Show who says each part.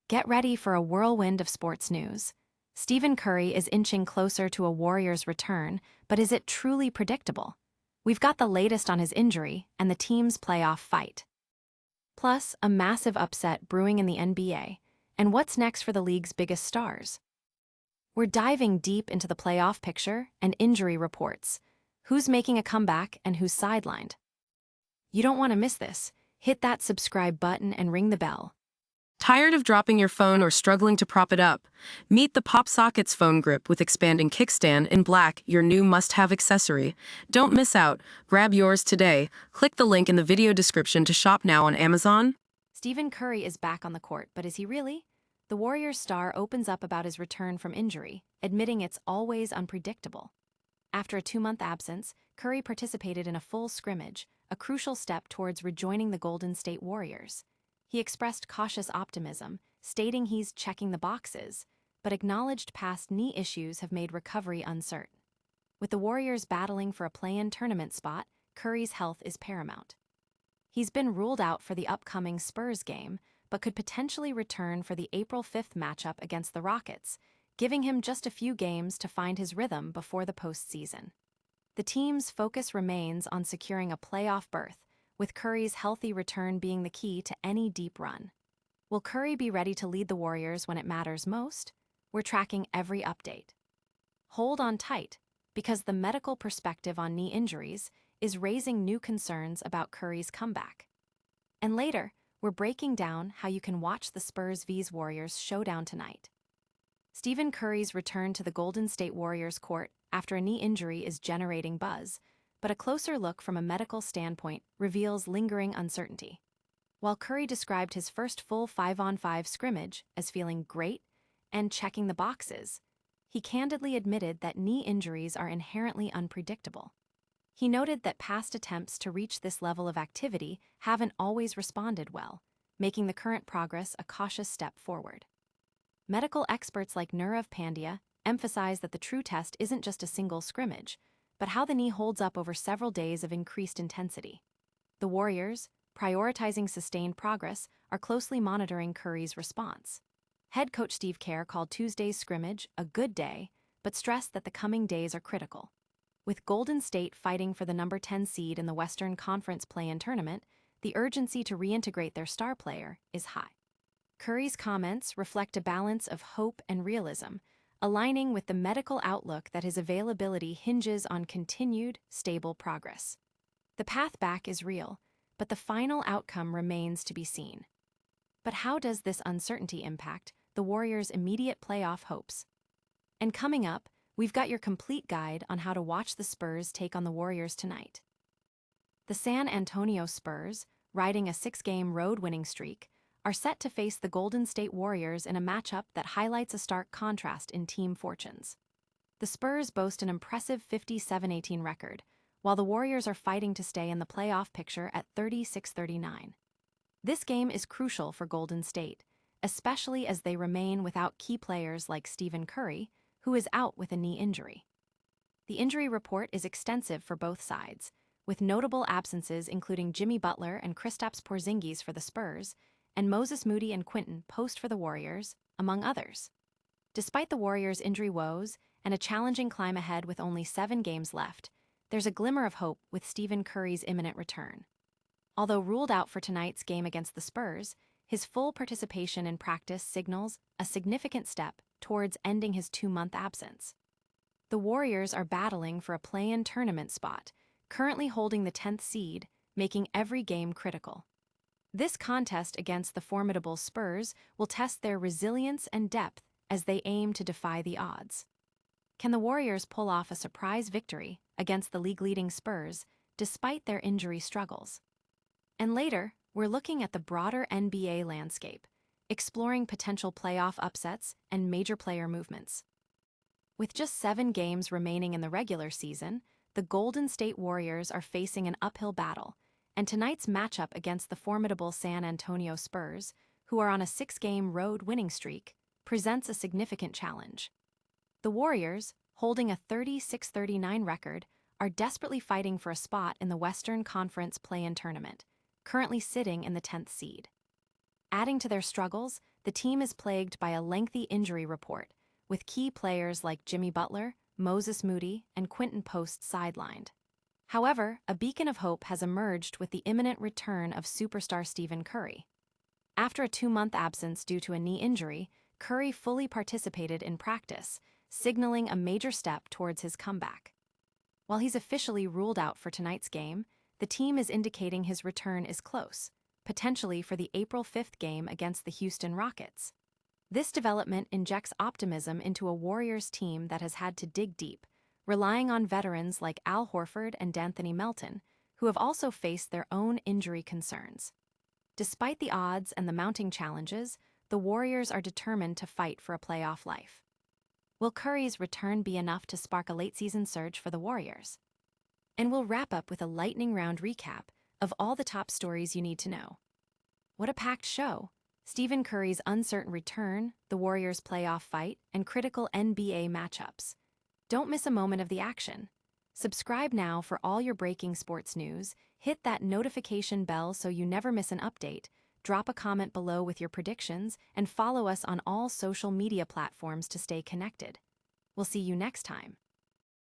Speaker 1: Get ready for a whirlwind of sports news. Stephen Curry is inching closer to a Warriors return, but is it truly predictable? We've got the latest on his injury and the team's playoff fight. Plus, a massive upset brewing in the NBA. And what's next for the league's biggest stars? We're diving deep into the playoff picture and injury reports. Who's making a comeback and who's sidelined? You don't want to miss this. Hit that subscribe button and ring the bell.
Speaker 2: Tired of dropping your phone or struggling to prop it up? Meet the PopSockets phone grip with expanding kickstand in black, your new must-have accessory. Don't miss out. Grab yours today. Click the link in the video description to shop now on Amazon.
Speaker 1: Stephen Curry is back on the court, but is he really? The Warriors star opens up about his return from injury, admitting it's always unpredictable. After a 2-month absence, Curry participated in a full scrimmage, a crucial step towards rejoining the Golden State Warriors. He expressed cautious optimism, stating he's checking the boxes, but acknowledged past knee issues have made recovery uncertain. With the Warriors battling for a play-in tournament spot, Curry's health is paramount. He's been ruled out for the upcoming Spurs game, but could potentially return for the April 5th matchup against the Rockets, giving him just a few games to find his rhythm before the postseason. The team's focus remains on securing a playoff berth, with Curry's healthy return being the key to any deep run. Will Curry be ready to lead the Warriors when it matters most? We're tracking every update. Hold on tight, because the medical perspective on knee injuries is raising new concerns about Curry's comeback. And later, we're breaking down how you can watch the Spurs vs Warriors showdown tonight. Stephen Curry's return to the Golden State Warriors court after a knee injury is generating buzz, but a closer look from a medical standpoint reveals lingering uncertainty. While Curry described his first full 5-on-5 scrimmage as feeling great and checking the boxes, he candidly admitted that knee injuries are inherently unpredictable. He noted that past attempts to reach this level of activity haven't always responded well, making the current progress a cautious step forward. Medical experts like Nirav Pandya emphasize that the true test isn't just a single scrimmage, but how the knee holds up over several days of increased intensity. The Warriors, prioritizing sustained progress, are closely monitoring Curry's response. Head coach Steve Kerr called Tuesday's scrimmage a good day, but stressed that the coming days are critical. With Golden State fighting for the number 10 seed in the Western Conference play-in tournament, the urgency to reintegrate their star player is high. Curry's comments reflect a balance of hope and realism, aligning with the medical outlook that his availability hinges on continued, stable progress. The path back is real, but the final outcome remains to be seen. But how does this uncertainty impact the Warriors' immediate playoff hopes? And coming up, we've got your complete guide on how to watch the Spurs take on the Warriors tonight. The San Antonio Spurs, riding a 6-game road winning streak, are set to face the Golden State Warriors in a matchup that highlights a stark contrast in team fortunes. The Spurs boast an impressive 57-18 record, while the Warriors are fighting to stay in the playoff picture at 36-39. This game is crucial for Golden State, especially as they remain without key players like Stephen Curry, who is out with a knee injury. The injury report is extensive for both sides, with notable absences including Jimmy Butler and Kristaps Porzingis for the Spurs, and Moses Moody and Quinton Post for the Warriors, among others. Despite the Warriors' injury woes and a challenging climb ahead with only 7 games left, there's a glimmer of hope with Stephen Curry's imminent return. Although ruled out for tonight's game against the Spurs, his full participation in practice signals a significant step towards ending his 2-month absence. The Warriors are battling for a play-in tournament spot, currently holding the 10th seed, making every game critical. This contest against the formidable Spurs will test their resilience and depth as they aim to defy the odds. Can the Warriors pull off a surprise victory against the league-leading Spurs despite their injury struggles? And later, we're looking at the broader NBA landscape, exploring potential playoff upsets and major player movements. With just 7 games remaining in the regular season, the Golden State Warriors are facing an uphill battle, and tonight's matchup against the formidable San Antonio Spurs, who are on a 6-game road winning streak, presents a significant challenge. The Warriors, holding a 36-39 record, are desperately fighting for a spot in the Western Conference play-in tournament, currently sitting in the 10th seed. Adding to their struggles, the team is plagued by a lengthy injury report, with key players like Jimmy Butler, Moses Moody, and Quinton Post sidelined. However, a beacon of hope has emerged with the imminent return of superstar Stephen Curry. After a 2-month absence due to a knee injury, Curry fully participated in practice, signaling a major step towards his comeback. While he's officially ruled out for tonight's game, the team is indicating his return is close, potentially for the April 5th game against the Houston Rockets. This development injects optimism into a Warriors team that has had to dig deep, relying on veterans like Al Horford and D'Anthony Melton, who have also faced their own injury concerns. Despite the odds and the mounting challenges, the Warriors are determined to fight for a playoff life. Will Curry's return be enough to spark a late-season surge for the Warriors? And we'll wrap up with a lightning round recap of all the top stories you need to know. What a packed show! Stephen Curry's uncertain return, the Warriors' playoff fight, and critical NBA matchups. Don't miss a moment of the action. Subscribe now for all your breaking sports news, hit that notification bell so you never miss an update, drop a comment below with your predictions, and follow us on all social media platforms to stay connected. We'll see you next time.